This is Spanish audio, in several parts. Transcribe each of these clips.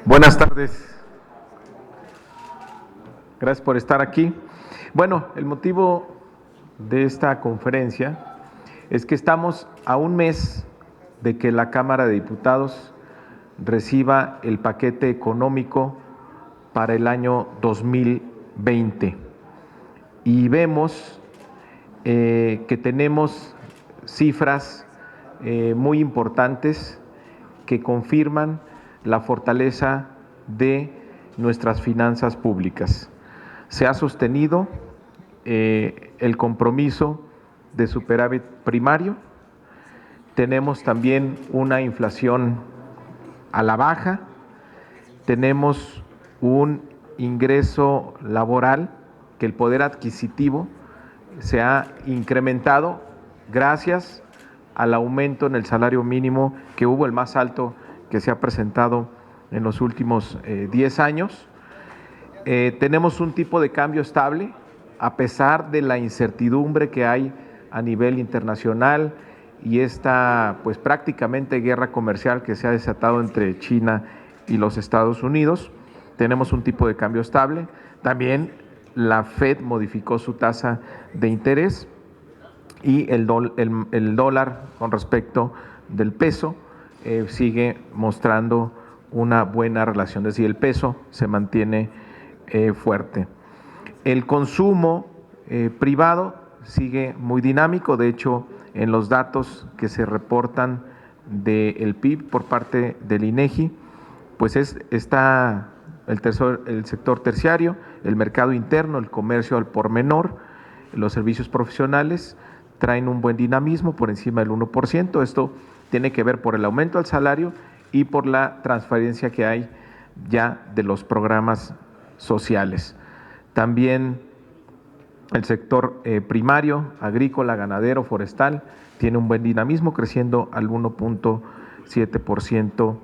Buenas tardes. Gracias por estar aquí. Bueno, el motivo de esta conferencia es que estamos a un mes de que la Cámara de Diputados reciba el paquete económico para el año 2020 y vemos que tenemos cifras muy importantes que confirman la fortaleza de nuestras finanzas públicas. Se ha sostenido el compromiso de superávit primario, tenemos también una inflación a la baja, tenemos un ingreso laboral, que el poder adquisitivo se ha incrementado gracias al aumento en el salario mínimo que hubo, el más alto que se ha presentado en los últimos 10 años. Tenemos un tipo de cambio estable, a pesar de la incertidumbre que hay a nivel internacional y esta pues prácticamente guerra comercial que se ha desatado entre China y los Estados Unidos. Tenemos un tipo de cambio estable. También la Fed modificó su tasa de interés y el dólar con respecto del peso sigue mostrando una buena relación, es decir, el peso se mantiene fuerte. El consumo privado sigue muy dinámico, de hecho, en los datos que se reportan del PIB por parte del INEGI, pues está el sector terciario, el mercado interno, el comercio al por menor, los servicios profesionales traen un buen dinamismo por encima del 1%. Esto tiene que ver por el aumento al salario y por la transferencia que hay ya de los programas sociales. También el sector primario, agrícola, ganadero, forestal, tiene un buen dinamismo, creciendo al 1.7%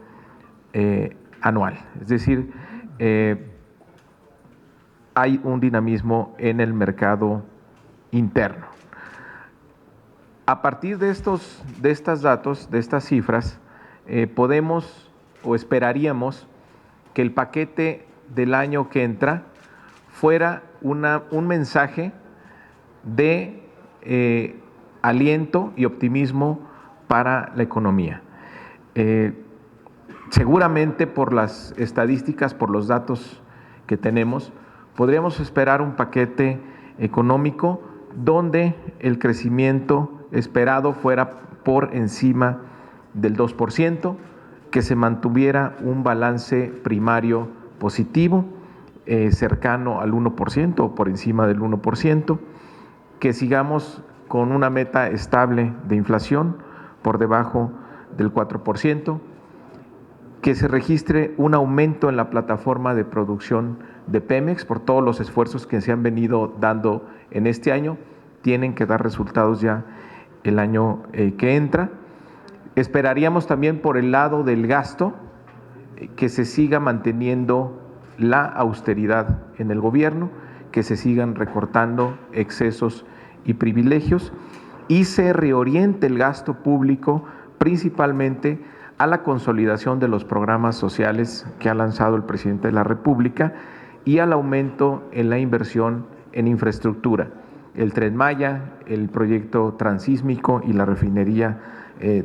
anual. Es decir, hay un dinamismo en el mercado interno. A partir de estos datos, de estas cifras, podemos o esperaríamos que el paquete del año que entra fuera un mensaje de aliento y optimismo para la economía. Seguramente por las estadísticas, por los datos que tenemos, podríamos esperar un paquete económico donde el crecimiento esperado fuera por encima del 2%, que se mantuviera un balance primario positivo, cercano al 1% o por encima del 1%, que sigamos con una meta estable de inflación por debajo del 4%, que se registre un aumento en la plataforma de producción de Pemex por todos los esfuerzos que se han venido dando en este año, tienen que dar resultados ya el año que entra. Esperaríamos también por el lado del gasto que se siga manteniendo la austeridad en el gobierno, que se sigan recortando excesos y privilegios y se reoriente el gasto público principalmente a la consolidación de los programas sociales que ha lanzado el presidente de la República y al aumento en la inversión en infraestructura, el Tren Maya, el proyecto transísmico y la refinería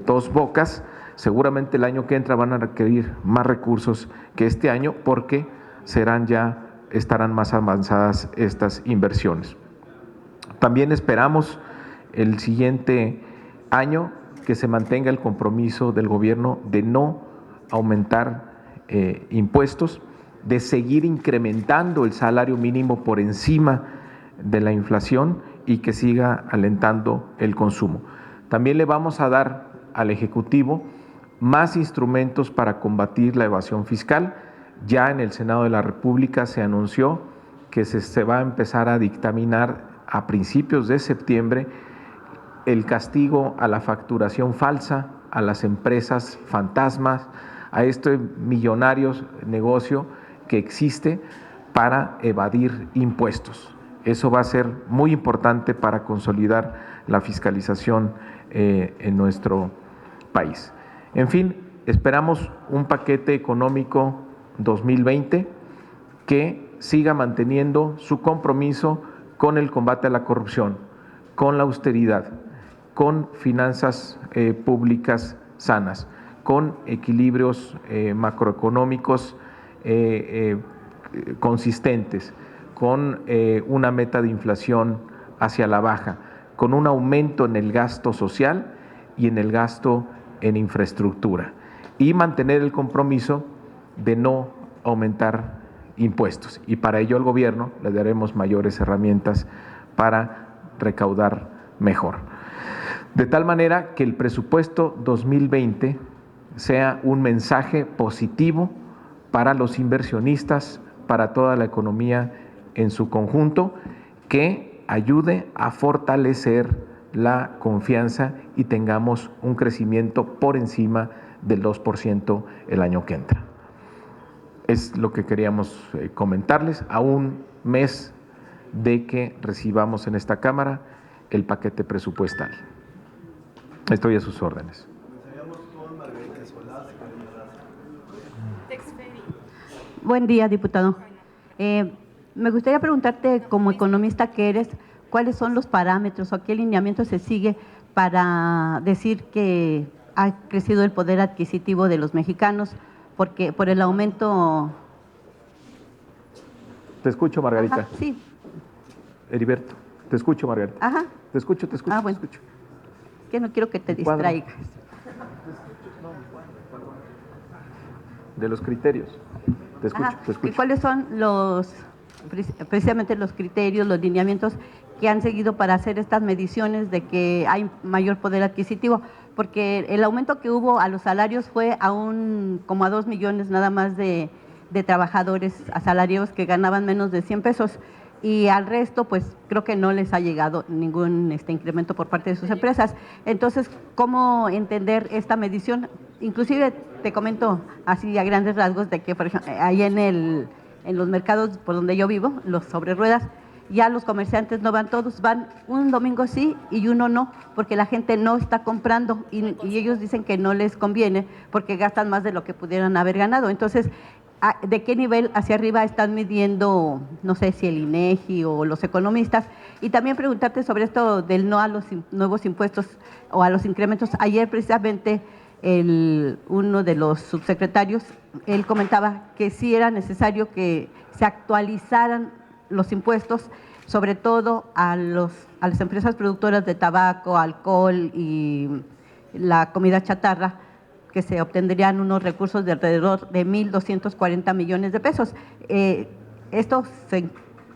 Dos Bocas. Seguramente el año que entra van a requerir más recursos que este año porque estarán más avanzadas estas inversiones. También esperamos el siguiente año que se mantenga el compromiso del gobierno de no aumentar impuestos, de seguir incrementando el salario mínimo por encima de la inflación y que siga alentando el consumo. También le vamos a dar al Ejecutivo más instrumentos para combatir la evasión fiscal. Ya en el Senado de la República se anunció que se va a empezar a dictaminar a principios de septiembre el castigo a la facturación falsa, a las empresas fantasmas, a este millonario negocio que existe para evadir impuestos. Eso va a ser muy importante para consolidar la fiscalización en nuestro país. En fin, esperamos un paquete económico 2020 que siga manteniendo su compromiso con el combate a la corrupción, con la austeridad, con finanzas públicas sanas, con equilibrios macroeconómicos consistentes, con una meta de inflación hacia la baja, con un aumento en el gasto social y en el gasto en infraestructura, y mantener el compromiso de no aumentar impuestos. Y para ello al gobierno le daremos mayores herramientas para recaudar mejor. De tal manera que el presupuesto 2020 sea un mensaje positivo para los inversionistas, para toda la economía en su conjunto, que ayude a fortalecer la confianza y tengamos un crecimiento por encima del 2% el año que entra. Es lo que queríamos comentarles a un mes de que recibamos en esta Cámara el paquete presupuestal. Estoy a sus órdenes. Buen día, diputado. Me gustaría preguntarte, como economista que eres, ¿cuáles son los parámetros o qué lineamiento se sigue para decir que ha crecido el poder adquisitivo de los mexicanos? Porque por el aumento… Te escucho, Margarita. Ajá, sí. Heriberto, te escucho, Margarita. Ajá. Te escucho, Bueno. te escucho. Que no quiero que te distraigas. De los criterios. Te escucho, Ajá. te escucho. ¿Y cuáles son precisamente los criterios, los lineamientos que han seguido para hacer estas mediciones de que hay mayor poder adquisitivo? Porque el aumento que hubo a los salarios fue como a 2 millones nada más de trabajadores asalariados que ganaban menos de 100 pesos. Y al resto, pues creo que no les ha llegado ningún incremento por parte de sus empresas. Entonces, ¿cómo entender esta medición? Inclusive te comento así a grandes rasgos de que, por ejemplo, ahí en los mercados por donde yo vivo, los sobre ruedas, ya los comerciantes no van todos, van un domingo sí y uno no, porque la gente no está comprando y ellos dicen que no les conviene porque gastan más de lo que pudieran haber ganado. Entonces, ¿de qué nivel hacia arriba están midiendo, no sé si el INEGI o los economistas? Y también preguntarte sobre esto del no a los nuevos impuestos o a los incrementos. Ayer precisamente uno de los subsecretarios, él comentaba que sí era necesario que se actualizaran los impuestos, sobre todo a las empresas productoras de tabaco, alcohol y la comida chatarra, que se obtendrían unos recursos de alrededor de 1.240 millones de pesos.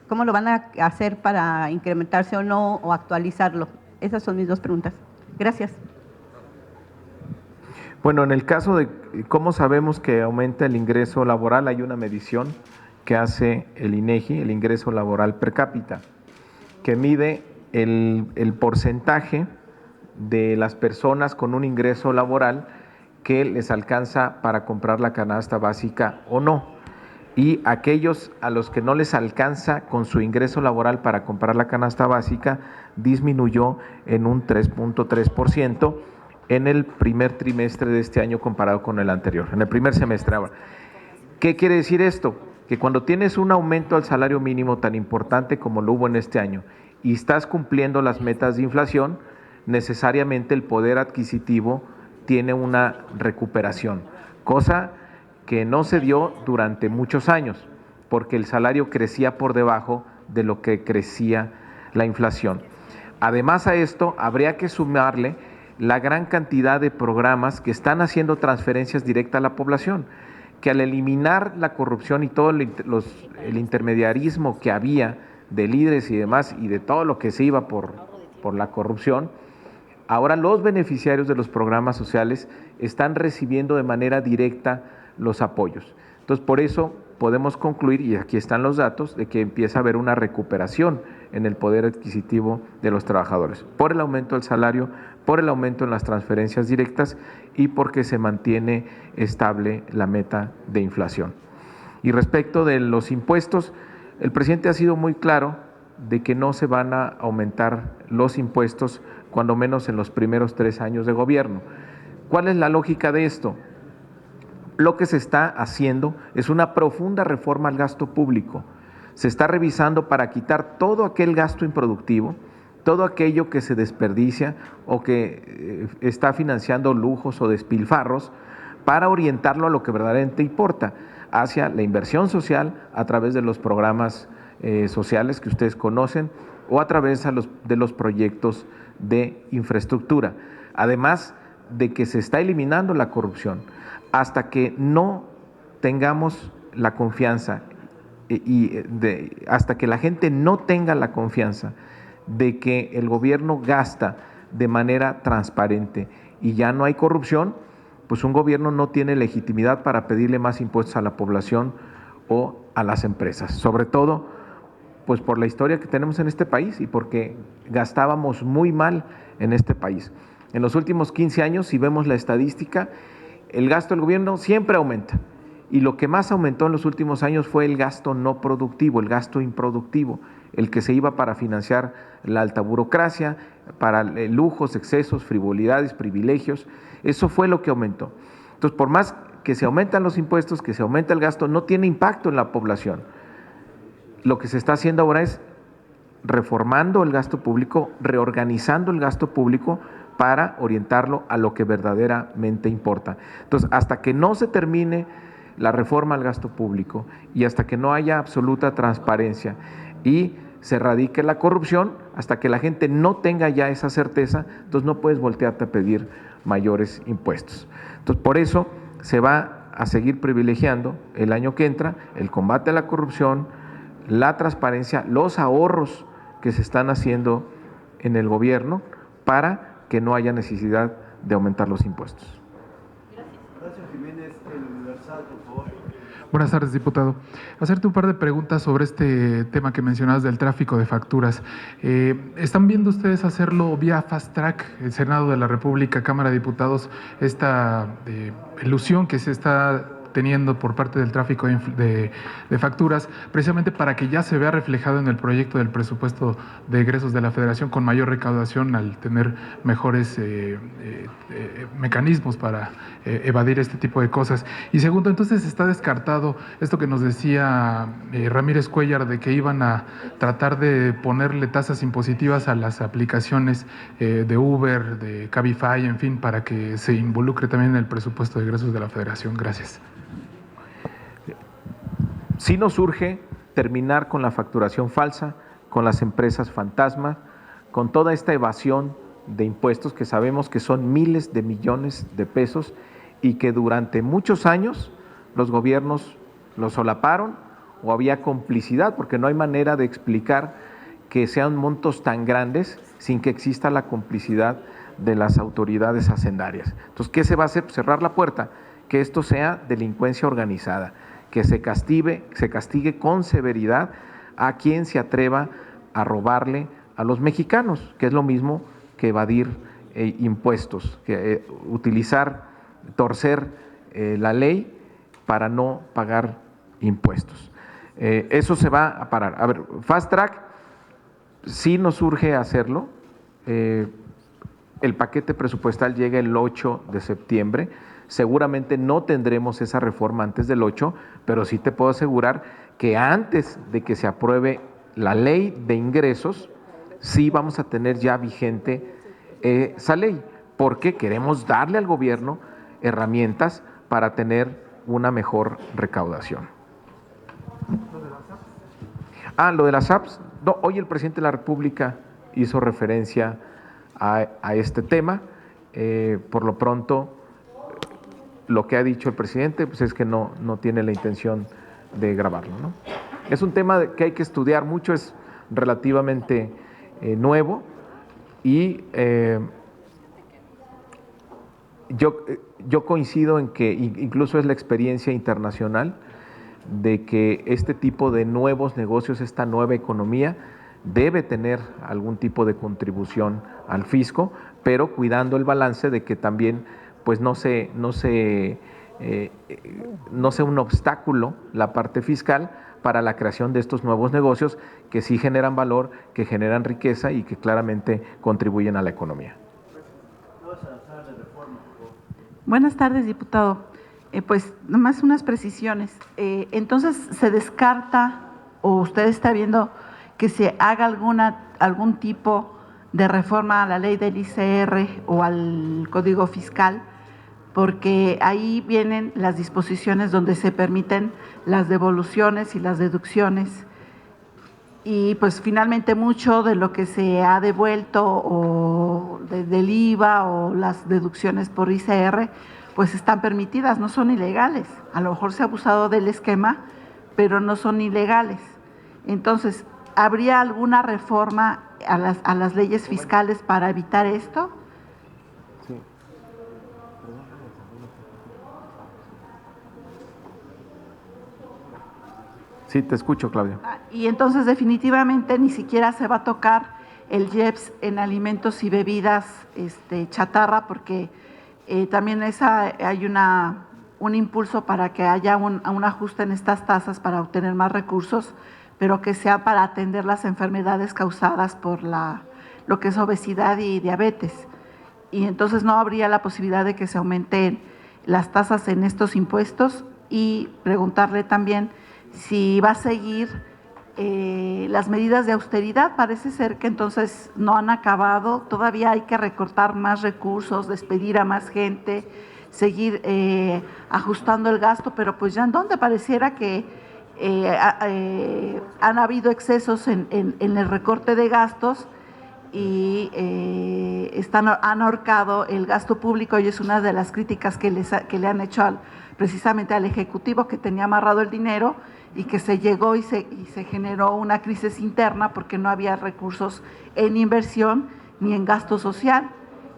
¿Cómo lo van a hacer para incrementarse o no, o actualizarlo? Esas son mis dos preguntas. Gracias. Bueno, en el caso de cómo sabemos que aumenta el ingreso laboral, hay una medición que hace el INEGI, el ingreso laboral per cápita, que mide el porcentaje de las personas con un ingreso laboral que les alcanza para comprar la canasta básica o no. Y aquellos a los que no les alcanza con su ingreso laboral para comprar la canasta básica, disminuyó en un 3.3% en el primer trimestre de este año comparado con el anterior, en el primer semestre. Ahora, ¿qué quiere decir esto? Que cuando tienes un aumento al salario mínimo tan importante como lo hubo en este año y estás cumpliendo las metas de inflación, necesariamente el poder adquisitivo tiene una recuperación, cosa que no se dio durante muchos años, porque el salario crecía por debajo de lo que crecía la inflación. Además a esto, habría que sumarle la gran cantidad de programas que están haciendo transferencias directas a la población, que al eliminar la corrupción y todo el intermediarismo que había de líderes y demás, y de todo lo que se iba por la corrupción, ahora los beneficiarios de los programas sociales están recibiendo de manera directa los apoyos. Entonces, por eso podemos concluir, y aquí están los datos, de que empieza a haber una recuperación en el poder adquisitivo de los trabajadores, por el aumento del salario, por el aumento en las transferencias directas y porque se mantiene estable la meta de inflación. Y respecto de los impuestos, el presidente ha sido muy claro de que no se van a aumentar los impuestos, cuando menos en los primeros 3 años de gobierno. ¿Cuál es la lógica de esto? lo que se está haciendo es una profunda reforma al gasto público. Se está revisando para quitar todo aquel gasto improductivo, todo aquello que se desperdicia o que está financiando lujos o despilfarros, para orientarlo a lo que verdaderamente importa, hacia la inversión social a través de los programas sociales que ustedes conocen o a través de los proyectos de infraestructura. Además de que se está eliminando la corrupción. Hasta que no tengamos la confianza hasta que la gente no tenga la confianza de que el gobierno gasta de manera transparente y ya no hay corrupción, pues un gobierno no tiene legitimidad para pedirle más impuestos a la población o a las empresas, sobre todo pues por la historia que tenemos en este país y porque gastábamos muy mal en este país. En los últimos 15 años, si vemos la estadística, el gasto del gobierno siempre aumenta. Y lo que más aumentó en los últimos años fue el gasto no productivo, el gasto improductivo, el que se iba para financiar la alta burocracia, para lujos, excesos, frivolidades, privilegios. Eso fue lo que aumentó. Entonces, por más que se aumentan los impuestos, que se aumenta el gasto, no tiene impacto en la población. Lo que se está haciendo ahora es reformando el gasto público, reorganizando el gasto público para orientarlo a lo que verdaderamente importa. Entonces, hasta que no se termine la reforma al gasto público y hasta que no haya absoluta transparencia y se erradique la corrupción, hasta que la gente no tenga ya esa certeza, entonces no puedes voltearte a pedir mayores impuestos. Entonces, por eso se va a seguir privilegiando el año que entra el combate a la corrupción, la transparencia, los ahorros que se están haciendo en el gobierno para que no haya necesidad de aumentar los impuestos. Gracias, Jiménez. El Universal, por favor. Buenas tardes, diputado. Hacerte un par de preguntas sobre este tema que mencionabas del tráfico de facturas. ¿Están viendo ustedes hacerlo vía Fast Track, el Senado de la República, Cámara de Diputados, esta ilusión que se está teniendo por parte del tráfico de facturas, precisamente para que ya se vea reflejado en el proyecto del presupuesto de egresos de la Federación con mayor recaudación al tener mejores mecanismos para evadir este tipo de cosas? Y segundo, entonces está descartado esto que nos decía Ramírez Cuellar de que iban a tratar de ponerle tasas impositivas a las aplicaciones de Uber, de Cabify, en fin, para que se involucre también en el presupuesto de egresos de la Federación. Gracias. Sí nos urge terminar con la facturación falsa, con las empresas fantasma, con toda esta evasión de impuestos que sabemos que son miles de millones de pesos y que durante muchos años los gobiernos lo solaparon o había complicidad, porque no hay manera de explicar que sean montos tan grandes sin que exista la complicidad de las autoridades hacendarias. Entonces, ¿qué se va a hacer? Pues cerrar la puerta, que esto sea delincuencia organizada, que se castigue con severidad a quien se atreva a robarle a los mexicanos, que es lo mismo que evadir impuestos, que torcer la ley para no pagar impuestos. Eso se va a parar. A ver, Fast Track, sí nos urge hacerlo. El paquete presupuestal llega el 8 de septiembre. Seguramente no tendremos esa reforma antes del 8, pero sí te puedo asegurar que antes de que se apruebe la ley de ingresos, sí vamos a tener ya vigente esa ley, porque queremos darle al gobierno herramientas para tener una mejor recaudación. Lo de las apps. No, hoy el presidente de la República hizo referencia a este tema. Por lo pronto, lo que ha dicho el presidente pues es que no tiene la intención de grabarlo, ¿no? Es un tema que hay que estudiar mucho, es relativamente nuevo y yo coincido en que incluso es la experiencia internacional de que este tipo de nuevos negocios, esta nueva economía, debe tener algún tipo de contribución al fisco, pero cuidando el balance de que también pues no sea un obstáculo la parte fiscal para la creación de estos nuevos negocios que sí generan valor, que generan riqueza y que claramente contribuyen a la economía. Buenas tardes, diputado. Pues nomás unas precisiones. Entonces, ¿se descarta o usted está viendo que se haga algún tipo de reforma a la ley del ICR o al Código Fiscal? Porque ahí vienen las disposiciones donde se permiten las devoluciones y las deducciones. Y pues finalmente mucho de lo que se ha devuelto o del IVA o las deducciones por ICR, pues están permitidas, no son ilegales. A lo mejor se ha abusado del esquema, pero no son ilegales. Entonces, ¿habría alguna reforma a las leyes fiscales para evitar esto? Sí, te escucho, Claudia. Y entonces definitivamente ni siquiera se va a tocar el IEPS en alimentos y bebidas chatarra, porque también hay un impulso para que haya un ajuste en estas tasas para obtener más recursos, pero que sea para atender las enfermedades causadas por lo que es obesidad y diabetes. Y entonces no habría la posibilidad de que se aumenten las tasas en estos impuestos, y preguntarle también si va a seguir las medidas de austeridad. Parece ser que entonces no han acabado, todavía hay que recortar más recursos, despedir a más gente, seguir ajustando el gasto, pero pues ya en donde pareciera que han habido excesos en el recorte de gastos y han ahorcado el gasto público, y es una de las críticas que le han hecho precisamente al Ejecutivo, que tenía amarrado el dinero y que se llegó y se generó una crisis interna porque no había recursos en inversión ni en gasto social.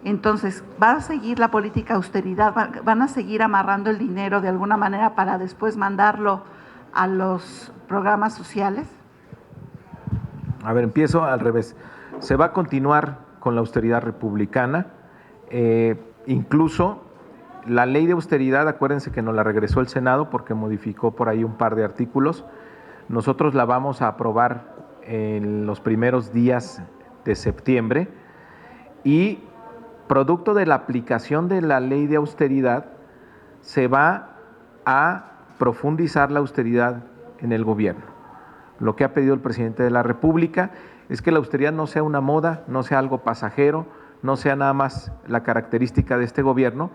Entonces, ¿va a seguir la política de austeridad? ¿Van a seguir amarrando el dinero de alguna manera para después mandarlo a los programas sociales? A ver, empiezo al revés. Se va a continuar con la austeridad republicana, incluso la ley de austeridad, acuérdense que nos la regresó el Senado porque modificó por ahí un par de artículos. Nosotros la vamos a aprobar en los primeros días de septiembre, y producto de la aplicación de la ley de austeridad se va a profundizar la austeridad en el gobierno. Lo que ha pedido el presidente de la República es que la austeridad no sea una moda, no sea algo pasajero, no sea nada más la característica de este gobierno,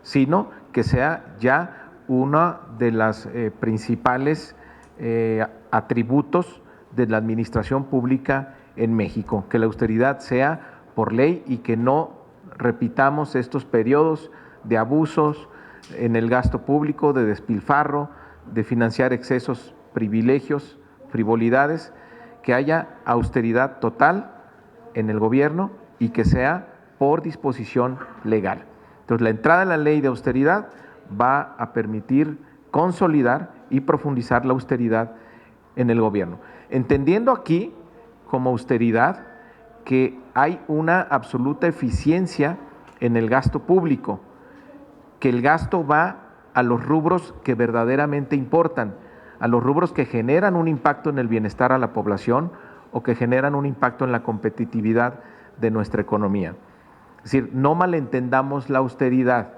sino que sea ya una de las principales atributos de la administración pública en México, que la austeridad sea por ley y que no repitamos estos periodos de abusos en el gasto público, de despilfarro, de financiar excesos, privilegios, frivolidades, que haya austeridad total en el gobierno y que sea por disposición legal. Entonces, la entrada en la ley de austeridad va a permitir consolidar y profundizar la austeridad en el gobierno. Entendiendo aquí como austeridad que hay una absoluta eficiencia en el gasto público, que el gasto va a los rubros que verdaderamente importan, a los rubros que generan un impacto en el bienestar a la población o que generan un impacto en la competitividad de nuestra economía. Es decir, no malentendamos la austeridad.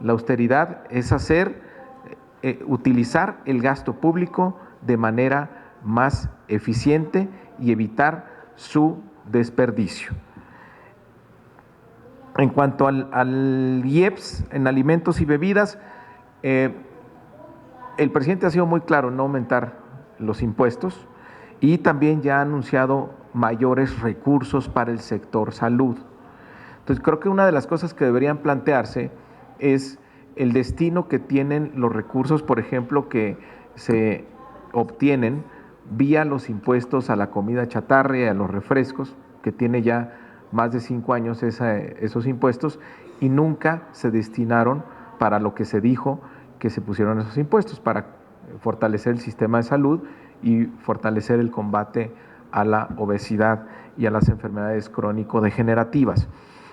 La austeridad es utilizar el gasto público de manera más eficiente y evitar su desperdicio. En cuanto al IEPS en alimentos y bebidas, el presidente ha sido muy claro en no aumentar los impuestos y también ya ha anunciado mayores recursos para el sector salud. Entonces, creo que una de las cosas que deberían plantearse es el destino que tienen los recursos, por ejemplo, que se obtienen vía los impuestos a la comida chatarra y a los refrescos, que tiene ya más de 5 años esos impuestos, y nunca se destinaron para lo que se dijo que se pusieron esos impuestos, para fortalecer el sistema de salud y fortalecer el combate a la obesidad y a las enfermedades crónico-degenerativas.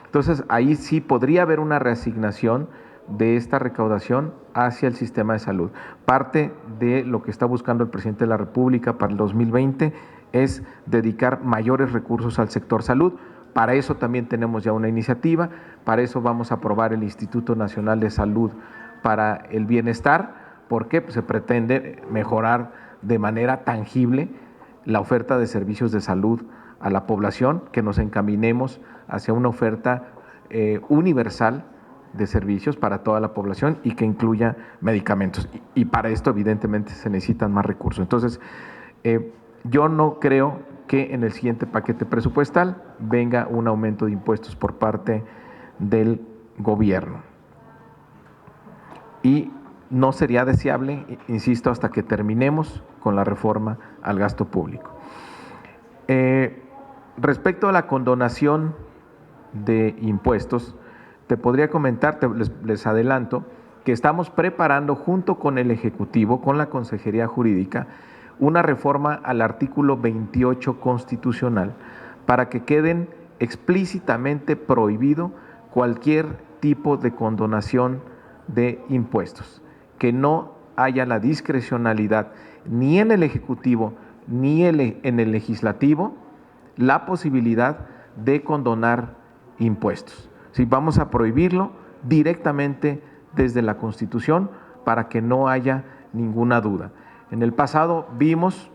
Entonces, ahí sí podría haber una reasignación de esta recaudación hacia el sistema de salud. Parte de lo que está buscando el presidente de la República para el 2020 es dedicar mayores recursos al sector salud. Para eso también tenemos ya una iniciativa, para eso vamos a aprobar el Instituto Nacional de Salud para el bienestar, porque pues, se pretende mejorar de manera tangible la oferta de servicios de salud a la población, que nos encaminemos hacia una oferta universal de servicios para toda la población y que incluya medicamentos. Y para esto, evidentemente, se necesitan más recursos. Entonces, yo no creo que en el siguiente paquete presupuestal venga un aumento de impuestos por parte del gobierno. Y no sería deseable, insisto, hasta que terminemos con la reforma al gasto público. Respecto a la condonación de impuestos, te podría comentar, les adelanto, que estamos preparando junto con el Ejecutivo, con la Consejería Jurídica, una reforma al artículo 28 constitucional para que queden explícitamente prohibido cualquier tipo de condonación de impuestos, que no haya la discrecionalidad ni en el Ejecutivo ni en el Legislativo la posibilidad de condonar impuestos. Sí, vamos a prohibirlo directamente desde la Constitución para que no haya ninguna duda. En el pasado vimos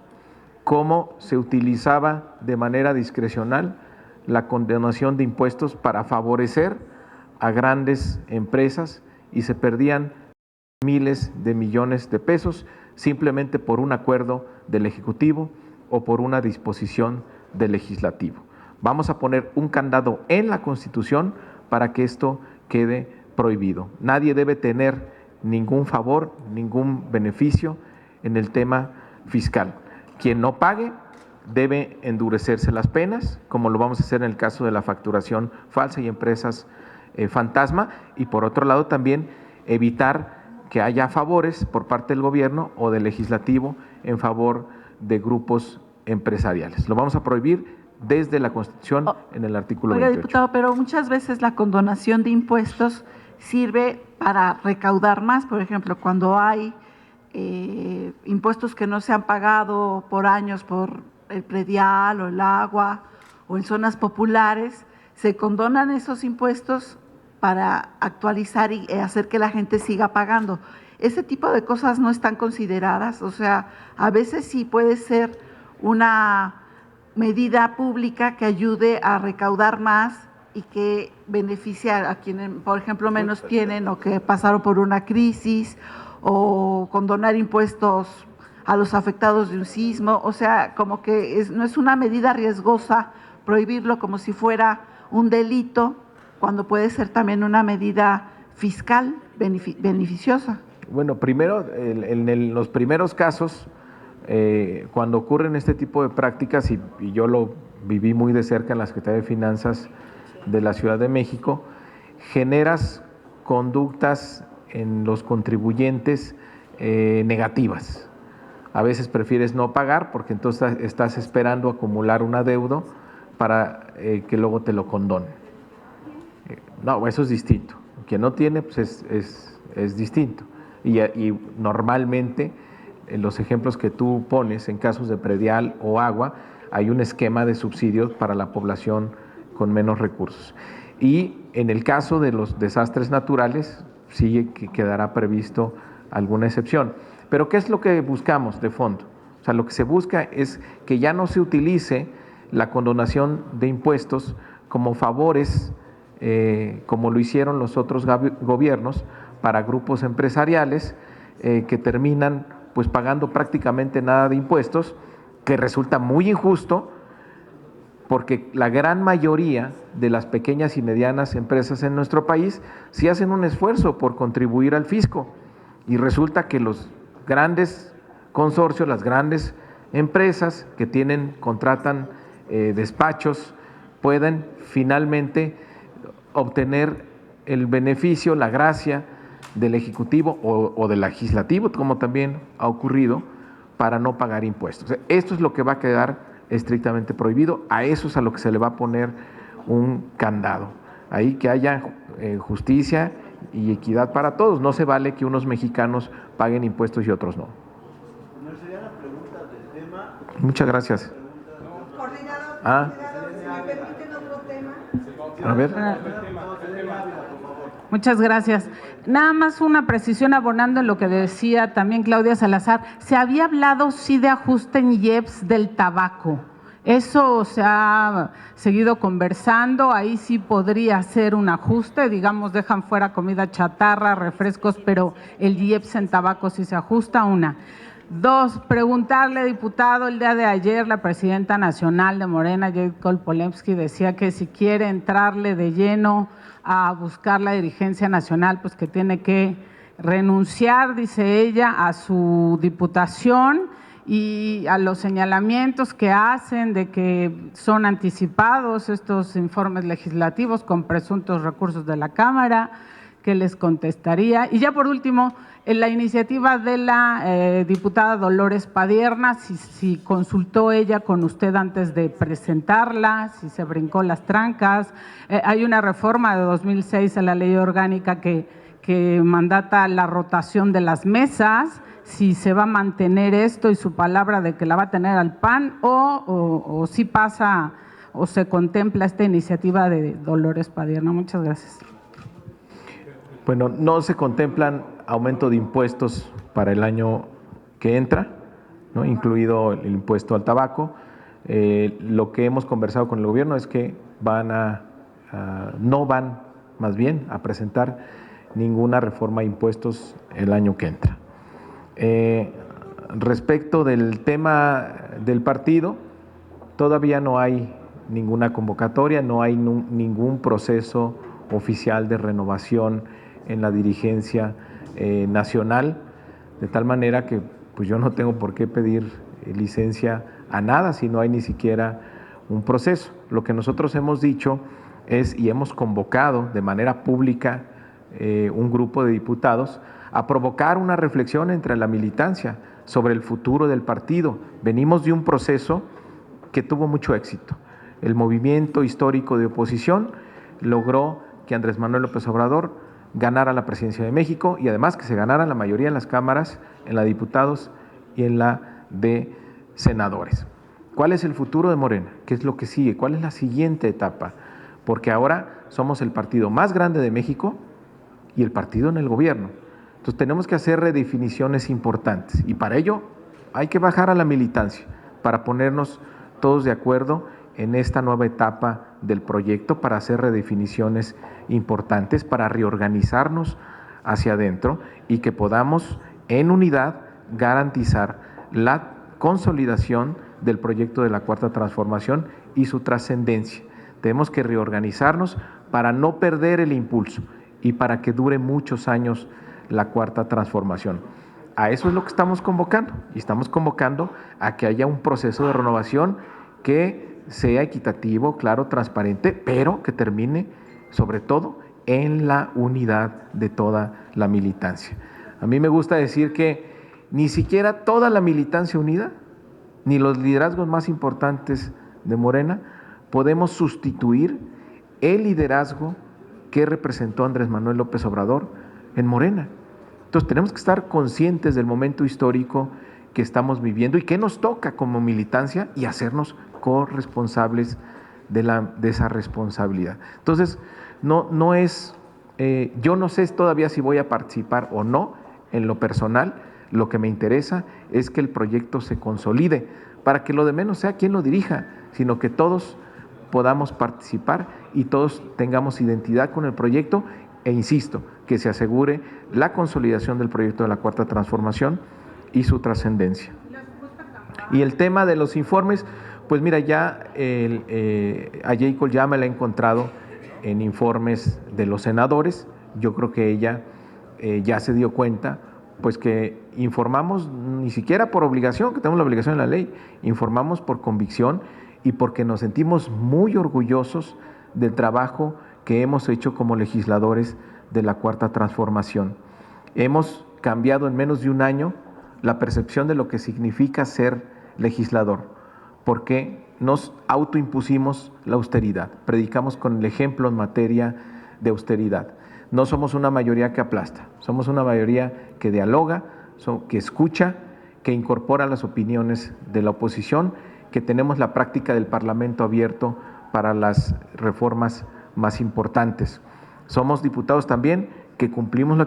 cómo se utilizaba de manera discrecional la condonación de impuestos para favorecer a grandes empresas y se perdían miles de millones de pesos simplemente por un acuerdo del Ejecutivo o por una disposición del Legislativo. Vamos a poner un candado en la Constitución para que esto quede prohibido. Nadie debe tener ningún favor, ningún beneficio en el tema fiscal. Quien no pague debe endurecerse las penas, como lo vamos a hacer en el caso de la facturación falsa y empresas fantasma, y por otro lado también evitar que haya favores por parte del gobierno o del legislativo en favor de grupos empresariales. Lo vamos a prohibir desde la Constitución en el artículo 28. Diputado, pero muchas veces la condonación de impuestos sirve para recaudar más. Por ejemplo, cuando hay impuestos que no se han pagado por años por el predial o el agua o en zonas populares, se condonan esos impuestos para actualizar y hacer que la gente siga pagando. Ese tipo de cosas no están consideradas, o sea, a veces sí puede ser una medida pública que ayude a recaudar más y que beneficie a quienes, por ejemplo, menos tienen o que pasaron por una crisis, o condonar impuestos a los afectados de un sismo. O sea, como que no es una medida riesgosa prohibirlo como si fuera un delito, cuando puede ser también una medida fiscal beneficiosa. Bueno, primero, en los primeros casos, cuando ocurren este tipo de prácticas, y yo lo viví muy de cerca en la Secretaría de Finanzas de la Ciudad de México, generas conductas en los contribuyentes negativas. A veces prefieres no pagar porque entonces estás esperando acumular un adeudo para que luego te lo condonen. No, eso es distinto. Quien no tiene, pues es distinto. Y normalmente, en los ejemplos que tú pones, en casos de predial o agua, hay un esquema de subsidios para la población con menos recursos. Y en el caso de los desastres naturales, sí que quedará previsto alguna excepción. Pero ¿qué es lo que buscamos de fondo? O sea, lo que se busca es que ya no se utilice la condonación de impuestos como favores, como lo hicieron los otros gobiernos, para grupos empresariales que terminan pues pagando prácticamente nada de impuestos, que resulta muy injusto, porque la gran mayoría de las pequeñas y medianas empresas en nuestro país sí hacen un esfuerzo por contribuir al fisco, y resulta que los grandes consorcios, las grandes empresas que contratan despachos, pueden finalmente obtener el beneficio, la gracia del Ejecutivo o del Legislativo, como también ha ocurrido, para no pagar impuestos. Esto es lo que va a quedar estrictamente prohibido. A eso es a lo que se le va a poner un candado. Ahí que haya justicia y equidad para todos. No se vale que unos mexicanos paguen impuestos y otros no. Muchas gracias. Coordinador, si me permiten otro tema. A ver. Muchas gracias. Nada más una precisión abonando en lo que decía también Claudia Salazar. Se había hablado sí de ajuste en IEPS del tabaco. Eso se ha seguido conversando, ahí sí podría ser un ajuste, digamos, dejan fuera comida chatarra, refrescos, pero el IEPS en tabaco sí se ajusta, una. Dos, preguntarle, diputado, el día de ayer la presidenta nacional de Morena, Jade Kolpolemsky, decía que si quiere entrarle de lleno a buscar la dirigencia nacional, pues que tiene que renunciar, dice ella, a su diputación y a los señalamientos que hacen de que son anticipados estos informes legislativos con presuntos recursos de la Cámara, que les contestaría. Y ya por último, en la iniciativa de la diputada Dolores Padierna, si consultó ella con usted antes de presentarla, si se brincó las trancas. Hay una reforma de 2006 a la ley orgánica que mandata la rotación de las mesas, si se va a mantener esto y su palabra de que la va a tener al PAN o si pasa o se contempla esta iniciativa de Dolores Padierna. Muchas gracias. Bueno, no se contemplan aumento de impuestos para el año que entra, ¿no? Incluido el impuesto al tabaco. Lo que hemos conversado con el gobierno es que no van más bien a presentar ninguna reforma de impuestos el año que entra. Respecto del tema del partido, todavía no hay ninguna convocatoria, no hay ningún proceso oficial de renovación en la dirigencia nacional, de tal manera que pues yo no tengo por qué pedir licencia a nada si no hay ni siquiera un proceso. Lo que nosotros hemos dicho es, y hemos convocado de manera pública un grupo de diputados a provocar una reflexión entre la militancia sobre el futuro del partido. Venimos de un proceso que tuvo mucho éxito. El movimiento histórico de oposición logró que Andrés Manuel López Obrador ganara la presidencia de México y además que se ganara la mayoría en las cámaras, en la de diputados y en la de senadores. ¿Cuál es el futuro de Morena? ¿Qué es lo que sigue? ¿Cuál es la siguiente etapa? Porque ahora somos el partido más grande de México y el partido en el gobierno. Entonces tenemos que hacer redefiniciones importantes y para ello hay que bajar a la militancia para ponernos todos de acuerdo en esta nueva etapa del proyecto, para hacer redefiniciones importantes, para reorganizarnos hacia adentro y que podamos en unidad garantizar la consolidación del proyecto de la Cuarta Transformación y su trascendencia. Tenemos que reorganizarnos para no perder el impulso y para que dure muchos años la Cuarta Transformación. A eso es lo que estamos convocando, y estamos convocando a que haya un proceso de renovación que sea equitativo, claro, transparente, pero que termine sobre todo en la unidad de toda la militancia. A mí me gusta decir que ni siquiera toda la militancia unida, ni los liderazgos más importantes de Morena, podemos sustituir el liderazgo que representó Andrés Manuel López Obrador en Morena. Entonces tenemos que estar conscientes del momento histórico que estamos viviendo y que nos toca como militancia y hacernos corresponsables de esa responsabilidad. Entonces, no es, yo no sé todavía si voy a participar o no en lo personal. Lo que me interesa es que el proyecto se consolide para que lo de menos sea quien lo dirija, sino que todos podamos participar y todos tengamos identidad con el proyecto e insisto, que se asegure la consolidación del proyecto de la Cuarta Transformación y su trascendencia. Y el tema de los informes, pues mira, ya a Jacob ya me la he encontrado en informes de los senadores. Yo creo que ella ya se dio cuenta, pues que informamos ni siquiera por obligación, que tenemos la obligación en la ley, informamos por convicción y porque nos sentimos muy orgullosos del trabajo que hemos hecho como legisladores de la Cuarta Transformación. Hemos cambiado en menos de un año la percepción de lo que significa ser legislador, porque nos autoimpusimos la austeridad, predicamos con el ejemplo en materia de austeridad. No somos una mayoría que aplasta, somos una mayoría que dialoga, que escucha, que incorpora las opiniones de la oposición, que tenemos la práctica del Parlamento abierto para las reformas más importantes. Somos diputados también que cumplimos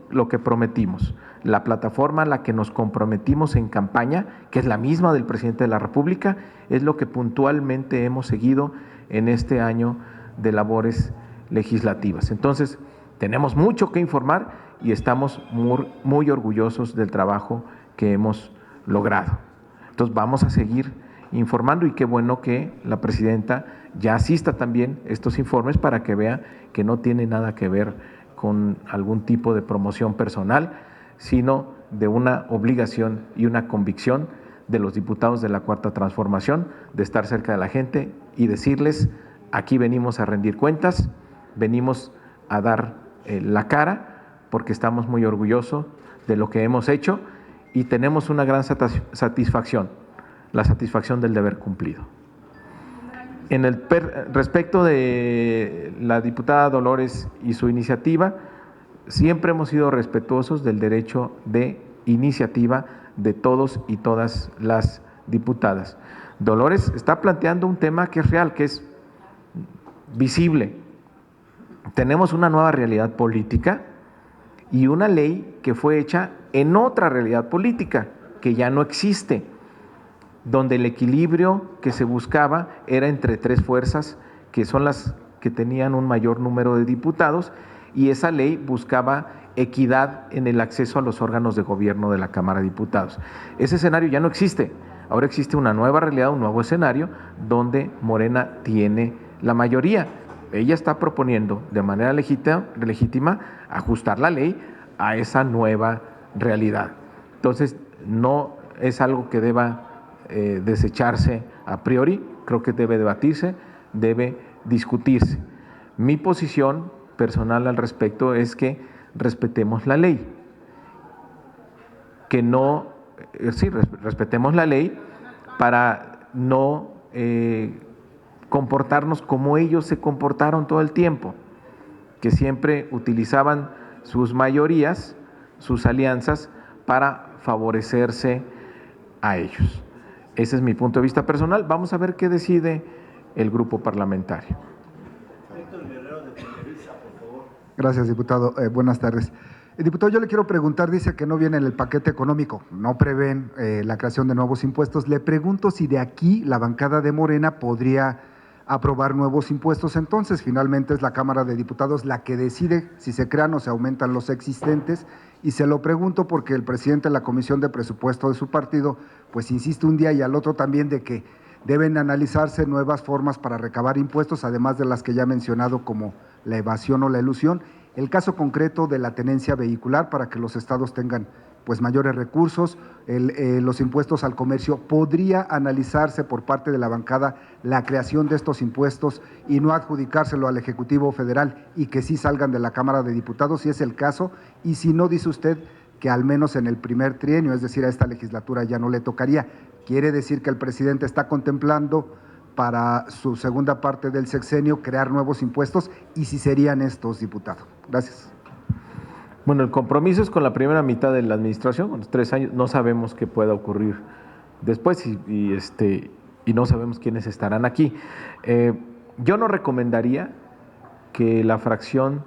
lo que prometimos. La plataforma a la que nos comprometimos en campaña, que es la misma del presidente de la República, es lo que puntualmente hemos seguido en este año de labores legislativas. Entonces, tenemos mucho que informar y estamos muy orgullosos del trabajo que hemos logrado. Entonces, vamos a seguir informando y qué bueno que la presidenta ya asista también a estos informes para que vea que no tiene nada que ver con algún tipo de promoción personal, sino de una obligación y una convicción de los diputados de la Cuarta Transformación de estar cerca de la gente y decirles: aquí venimos a rendir cuentas, venimos a dar la cara, porque estamos muy orgullosos de lo que hemos hecho y tenemos una gran satisfacción, la satisfacción del deber cumplido. En el respecto de la diputada Dolores y su iniciativa, siempre hemos sido respetuosos del derecho de iniciativa de todos y todas las diputadas. Dolores está planteando un tema que es real, que es visible. Tenemos una nueva realidad política y una ley que fue hecha en otra realidad política que ya no existe, donde el equilibrio que se buscaba era entre tres fuerzas, que son las que tenían un mayor número de diputados, y esa ley buscaba equidad en el acceso a los órganos de gobierno de la Cámara de Diputados. Ese escenario ya no existe. Ahora existe una nueva realidad, un nuevo escenario, donde Morena tiene la mayoría. Ella está proponiendo de manera legítima ajustar la ley a esa nueva realidad. Entonces, no es algo que deba desecharse a priori, creo que debe debatirse, debe discutirse. Mi posición personal al respecto es que respetemos la ley, que no, respetemos la ley para no comportarnos como ellos se comportaron todo el tiempo, que siempre utilizaban sus mayorías, sus alianzas para favorecerse a ellos. Ese es mi punto de vista personal. Vamos a ver qué decide el grupo parlamentario. Gracias, diputado. Buenas tardes. Diputado, yo le quiero preguntar, dice que no viene en el paquete económico, no prevén la creación de nuevos impuestos. Le pregunto si de aquí la bancada de Morena podría aprobar nuevos impuestos. Entonces, finalmente es la Cámara de Diputados la que decide si se crean o se aumentan los existentes. Y se lo pregunto porque el presidente de la Comisión de Presupuesto de su partido, pues insiste un día y al otro también de que deben analizarse nuevas formas para recabar impuestos, además de las que ya he mencionado como la evasión o la elusión. El caso concreto de la tenencia vehicular para que los estados tengan pues mayores recursos, los impuestos al comercio, ¿podría analizarse por parte de la bancada la creación de estos impuestos y no adjudicárselo al Ejecutivo Federal y que sí salgan de la Cámara de Diputados, si es el caso? Y si no, dice usted que al menos en el primer trienio, es decir, a esta legislatura ya no le tocaría. ¿Quiere decir que el presidente está contemplando para su segunda parte del sexenio crear nuevos impuestos? Y si serían estos, diputado. Gracias. Bueno, el compromiso es con la primera mitad de la administración, con los 3 años. No sabemos qué pueda ocurrir después y no sabemos quiénes estarán aquí. Yo no recomendaría que la fracción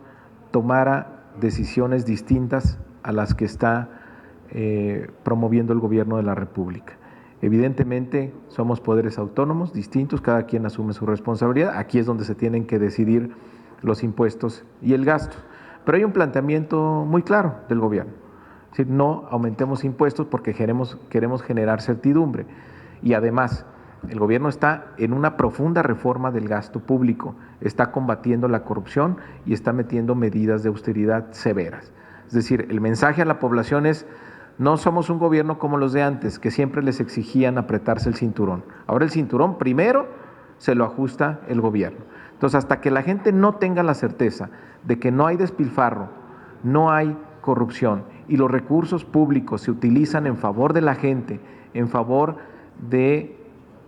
tomara decisiones distintas a las que está promoviendo el gobierno de la República. Evidentemente somos poderes autónomos, distintos, cada quien asume su responsabilidad. Aquí es donde se tienen que decidir los impuestos y el gasto. Pero hay un planteamiento muy claro del gobierno. Es decir, no aumentemos impuestos porque queremos generar certidumbre. Y además, el gobierno está en una profunda reforma del gasto público, está combatiendo la corrupción y está metiendo medidas de austeridad severas. Es decir, el mensaje a la población es: no somos un gobierno como los de antes, que siempre les exigían apretarse el cinturón. Ahora el cinturón primero se lo ajusta el gobierno. Entonces, hasta que la gente no tenga la certeza de que no hay despilfarro, no hay corrupción y los recursos públicos se utilizan en favor de la gente, en favor de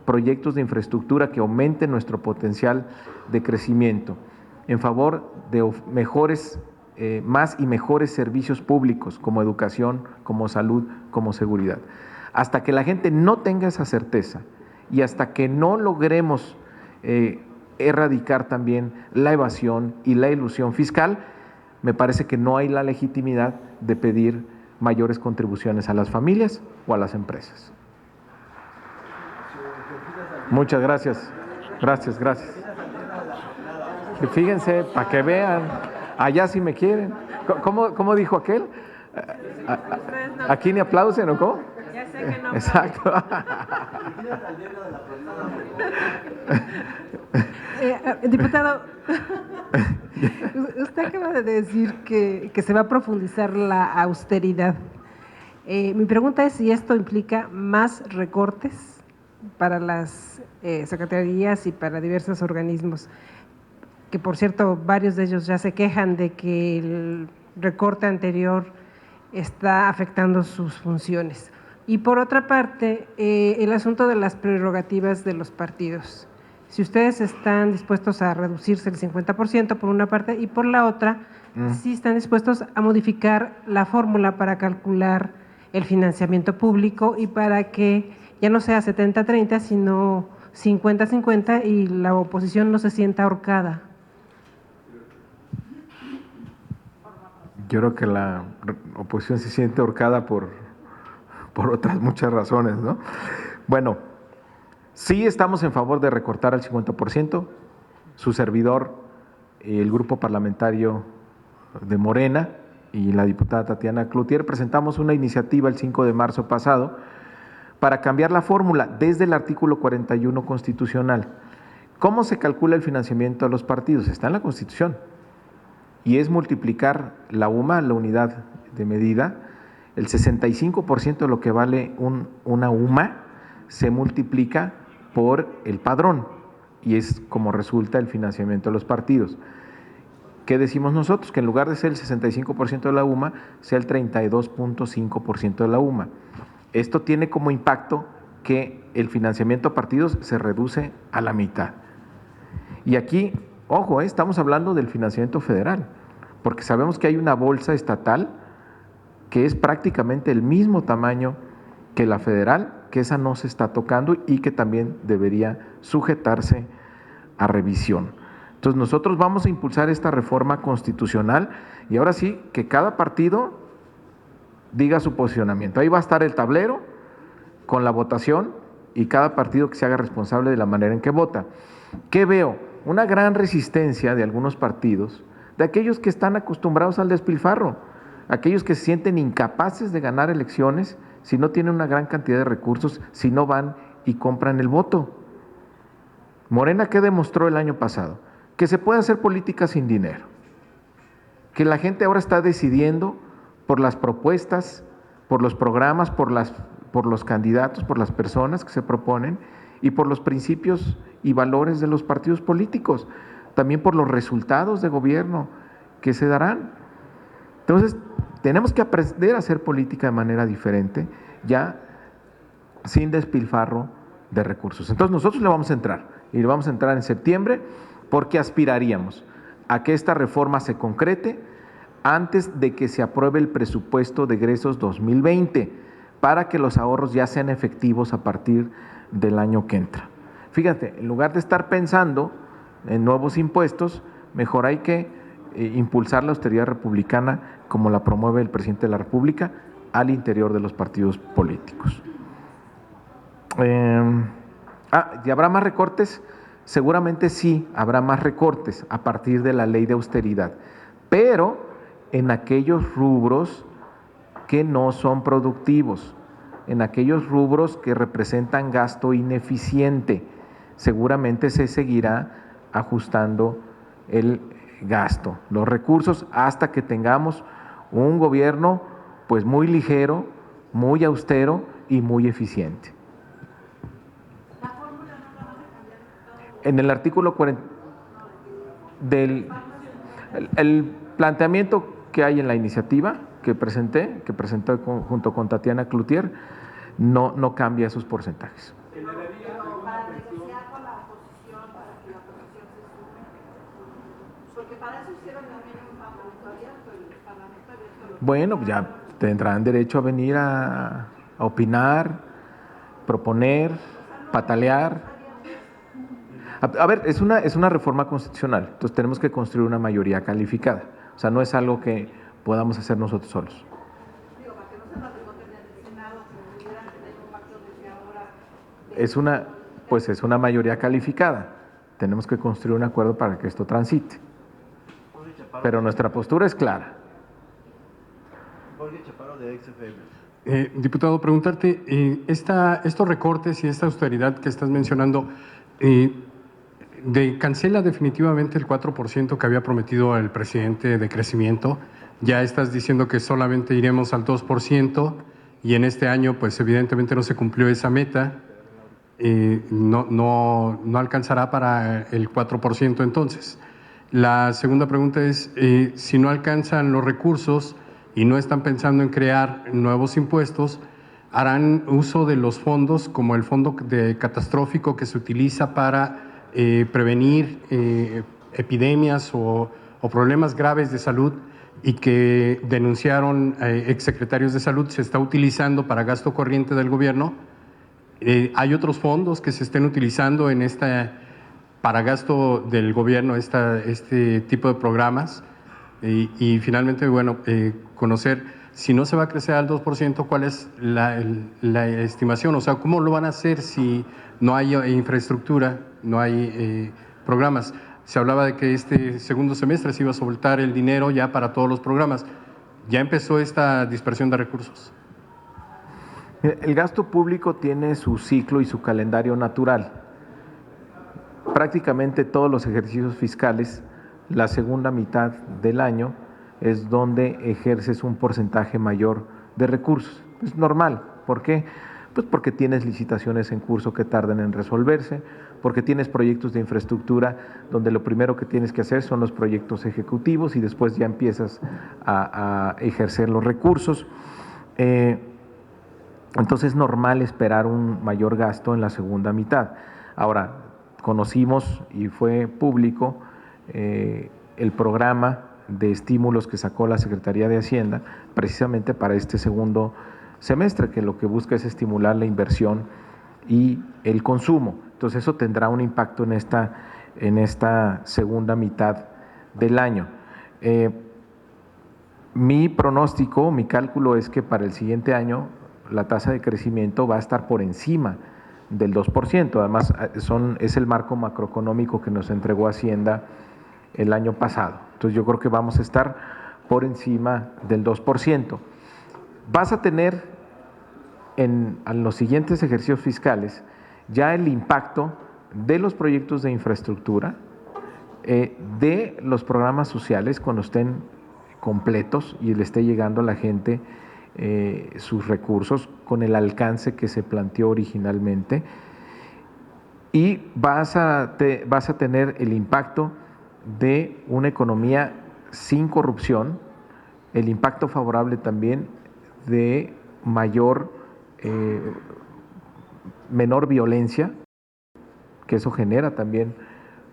proyectos de infraestructura que aumenten nuestro potencial de crecimiento, en favor de más y mejores servicios públicos como educación, como salud, como seguridad. Hasta que la gente no tenga esa certeza y hasta que no logremos erradicar también la evasión y la elusión fiscal, me parece que no hay la legitimidad de pedir mayores contribuciones a las familias o a las empresas. Muchas gracias. Gracias. Y fíjense, para que vean, allá sí me quieren. ¿Cómo dijo aquel? ¿Aquí ni aplauden o cómo? Ya sé que no. Exacto. Diputado, usted acaba de decir que se va a profundizar la austeridad. Mi pregunta es si esto implica más recortes para las secretarías y para diversos organismos, que por cierto varios de ellos ya se quejan de que el recorte anterior está afectando sus funciones. Y por otra parte, el asunto de las prerrogativas de los partidos. Si ustedes están dispuestos a reducirse el 50% por una parte y por la otra, si están dispuestos a modificar la fórmula para calcular el financiamiento público y para que ya no sea 70-30, sino 50-50 y la oposición no se sienta ahorcada. Yo creo que la oposición se siente ahorcada por otras muchas razones, ¿no? Bueno, sí estamos en favor de recortar al 50%. Su servidor, el grupo parlamentario de Morena y la diputada Tatiana Cloutier presentamos una iniciativa el 5 de marzo pasado para cambiar la fórmula desde el artículo 41 constitucional. ¿Cómo se calcula el financiamiento a los partidos? Está en la Constitución y es multiplicar la UMA, la unidad de medida, el 65% de lo que vale una UMA se multiplica por el padrón y es como resulta el financiamiento de los partidos. ¿Qué decimos nosotros? Que en lugar de ser el 65% de la UMA, sea el 32.5% de la UMA. Esto tiene como impacto que el financiamiento a partidos se reduce a la mitad. Y aquí, ojo, estamos hablando del financiamiento federal, porque sabemos que hay una bolsa estatal que es prácticamente el mismo tamaño que la federal, que esa no se está tocando y que también debería sujetarse a revisión. Entonces nosotros vamos a impulsar esta reforma constitucional y ahora sí que cada partido diga su posicionamiento. Ahí va a estar el tablero con la votación y cada partido que se haga responsable de la manera en que vota. ¿Qué veo? Una gran resistencia de algunos partidos, de aquellos que están acostumbrados al despilfarro, aquellos que se sienten incapaces de ganar elecciones si no tienen una gran cantidad de recursos, si no van y compran el voto. Morena, ¿qué demostró el año pasado? Que se puede hacer política sin dinero, que la gente ahora está decidiendo por las propuestas, por los programas, por los candidatos, por las personas que se proponen y por los principios y valores de los partidos políticos, también por los resultados de gobierno que se darán. Entonces, tenemos que aprender a hacer política de manera diferente, ya sin despilfarro de recursos. Entonces, nosotros le vamos a entrar, y le vamos a entrar en septiembre, porque aspiraríamos a que esta reforma se concrete antes de que se apruebe el presupuesto de egresos 2020, para que los ahorros ya sean efectivos a partir del año que entra. Fíjate, en lugar de estar pensando en nuevos impuestos, mejor hay que impulsar la austeridad republicana como la promueve el presidente de la República al interior de los partidos políticos. ¿Y habrá más recortes? Seguramente sí, habrá más recortes a partir de la ley de austeridad, pero en aquellos rubros que no son productivos, en aquellos rubros que representan gasto ineficiente, seguramente se seguirá ajustando el gasto, los recursos, hasta que tengamos un gobierno pues muy ligero, muy austero y muy eficiente. En el artículo 40 el planteamiento que hay en la iniciativa que presenté junto con Tatiana Cloutier, no cambia esos porcentajes. Bueno, ya tendrán derecho a venir a opinar, proponer, patalear. A ver, es una reforma constitucional, entonces tenemos que construir una mayoría calificada. O sea, no es algo que podamos hacer nosotros solos. Es una mayoría calificada. Tenemos que construir un acuerdo para que esto transite. Pero nuestra postura es clara. Jorge Chaparro, de XFM. Diputado, preguntarte, estos recortes y esta austeridad que estás mencionando, cancela definitivamente el 4% que había prometido el presidente de crecimiento. Ya estás diciendo que solamente iremos al 2% y en este año, pues evidentemente no se cumplió esa meta. No alcanzará para el 4% entonces. La segunda pregunta es, si no alcanzan los recursos y no están pensando en crear nuevos impuestos, ¿harán uso de los fondos como el fondo catastrófico que se utiliza para prevenir epidemias o problemas graves de salud y que denunciaron exsecretarios de salud, se está utilizando para gasto corriente del gobierno? ¿Hay otros fondos que se estén utilizando para gasto del gobierno este tipo de programas? Y finalmente, bueno, conocer, si no se va a crecer al 2%, ¿cuál es la estimación? O sea, ¿cómo lo van a hacer si no hay infraestructura, no hay programas? Se hablaba de que este segundo semestre se iba a soltar el dinero ya para todos los programas. ¿Ya empezó esta dispersión de recursos? El gasto público tiene su ciclo y su calendario natural. Prácticamente todos los ejercicios fiscales, la segunda mitad del año es donde ejerces un porcentaje mayor de recursos. Es normal. ¿Por qué? Pues porque tienes licitaciones en curso que tardan en resolverse, porque tienes proyectos de infraestructura donde lo primero que tienes que hacer son los proyectos ejecutivos y después ya empiezas a ejercer los recursos. Entonces es normal esperar un mayor gasto en la segunda mitad. Ahora, conocimos y fue público el programa de estímulos que sacó la Secretaría de Hacienda precisamente para este segundo semestre, que lo que busca es estimular la inversión y el consumo. Entonces eso tendrá un impacto en esta segunda mitad del año. Mi pronóstico, mi cálculo es que para el siguiente año la tasa de crecimiento va a estar por encima del 2%. Además, es el marco macroeconómico que nos entregó Hacienda el año pasado. Entonces yo creo que vamos a estar por encima del 2%. Vas a tener en los siguientes ejercicios fiscales ya el impacto de los proyectos de infraestructura, de los programas sociales cuando estén completos y le esté llegando a la gente sus recursos con el alcance que se planteó originalmente, y vas a tener el impacto de una economía sin corrupción, el impacto favorable también de menor violencia, que eso genera también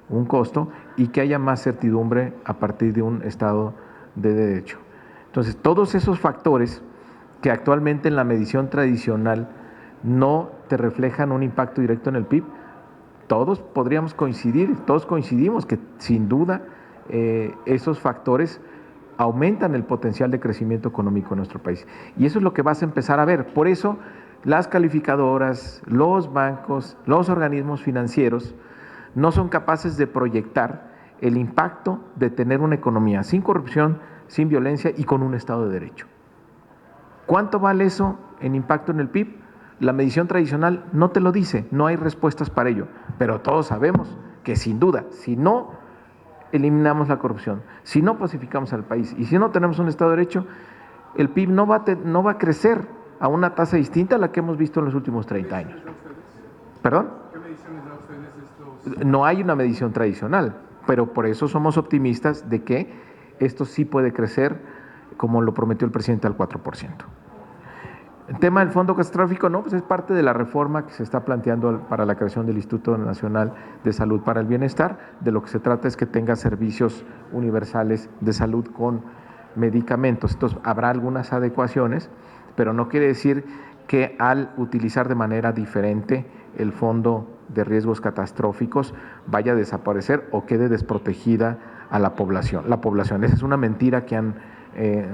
un costo, y que haya más certidumbre a partir de un Estado de Derecho. Entonces, todos esos factores que actualmente en la medición tradicional no te reflejan un impacto directo en el PIB, todos podríamos coincidir, todos coincidimos que sin duda esos factores aumentan el potencial de crecimiento económico en nuestro país. Y eso es lo que vas a empezar a ver. Por eso las calificadoras, los bancos, los organismos financieros no son capaces de proyectar el impacto de tener una economía sin corrupción, sin violencia y con un Estado de Derecho. ¿Cuánto vale eso en impacto en el PIB? La medición tradicional no te lo dice, no hay respuestas para ello, pero todos sabemos que sin duda, si no eliminamos la corrupción, si no pacificamos al país y si no tenemos un Estado de Derecho, el PIB no va a crecer a una tasa distinta a la que hemos visto en los últimos 30 años. ¿Perdón? ¿Qué mediciones dan ustedes estos? No hay una medición tradicional, pero por eso somos optimistas de que esto sí puede crecer, como lo prometió el presidente, al 4%. El tema del fondo catastrófico, no, pues es parte de la reforma que se está planteando para la creación del Instituto Nacional de Salud para el Bienestar. De lo que se trata es que tenga servicios universales de salud con medicamentos. Entonces, habrá algunas adecuaciones, pero no quiere decir que al utilizar de manera diferente el fondo de riesgos catastróficos vaya a desaparecer o quede desprotegida a la población. Esa es una mentira que han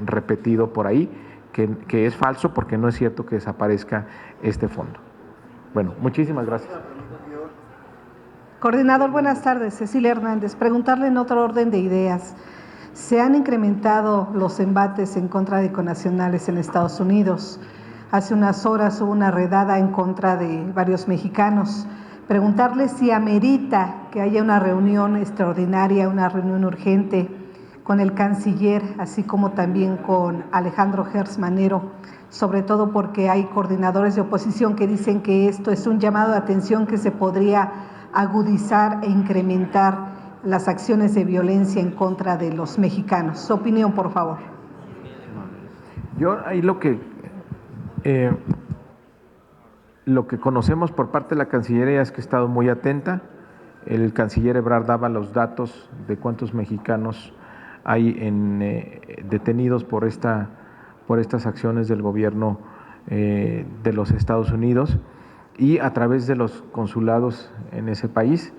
repetido por ahí, que es falso, porque no es cierto que desaparezca este fondo. Bueno, muchísimas gracias. Coordinador, buenas tardes. Cecilia Hernández. Preguntarle en otro orden de ideas. Se han incrementado los embates en contra de connacionales en Estados Unidos. Hace unas horas hubo una redada en contra de varios mexicanos. Preguntarle si amerita que haya una reunión extraordinaria, una reunión urgente con el canciller, así como también con Alejandro Gertz Manero, sobre todo porque hay coordinadores de oposición que dicen que esto es un llamado de atención que se podría agudizar e incrementar las acciones de violencia en contra de los mexicanos. Su opinión, por favor. Yo ahí lo que conocemos por parte de la Cancillería es que ha estado muy atenta. El canciller Ebrard daba los datos de cuántos mexicanos hay detenidos por estas acciones del gobierno de los Estados Unidos, y a través de los consulados en ese país,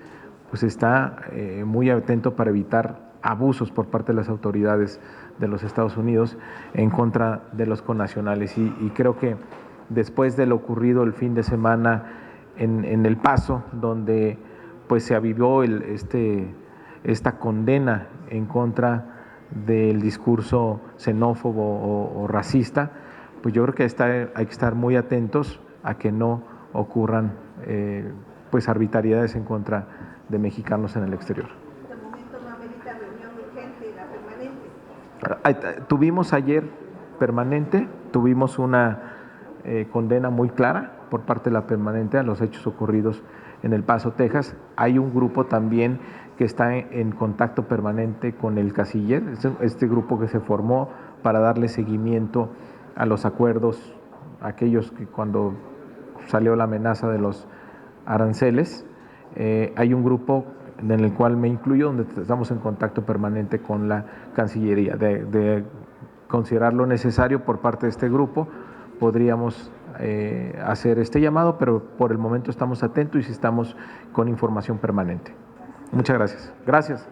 pues está muy atento para evitar abusos por parte de las autoridades de los Estados Unidos en contra de los connacionales. Y creo que después de lo ocurrido el fin de semana en El Paso, donde pues se avivó esta condena en contra del discurso xenófobo o racista, pues yo creo que hay que estar muy atentos a que no ocurran pues arbitrariedades en contra de mexicanos en el exterior. ¿De momento no amerita reunión urgente la permanente? Tuvimos ayer permanente, tuvimos una condena muy clara por parte de la permanente a los hechos ocurridos en El Paso, Texas. Hay un grupo también que está en contacto permanente con el canciller, este grupo que se formó para darle seguimiento a los acuerdos, aquellos que cuando salió la amenaza de los aranceles. Hay un grupo en el cual me incluyo, donde estamos en contacto permanente con la Cancillería. De considerarlo necesario por parte de este grupo, podríamos hacer este llamado, pero por el momento estamos atentos y estamos con información permanente. Muchas gracias. Gracias.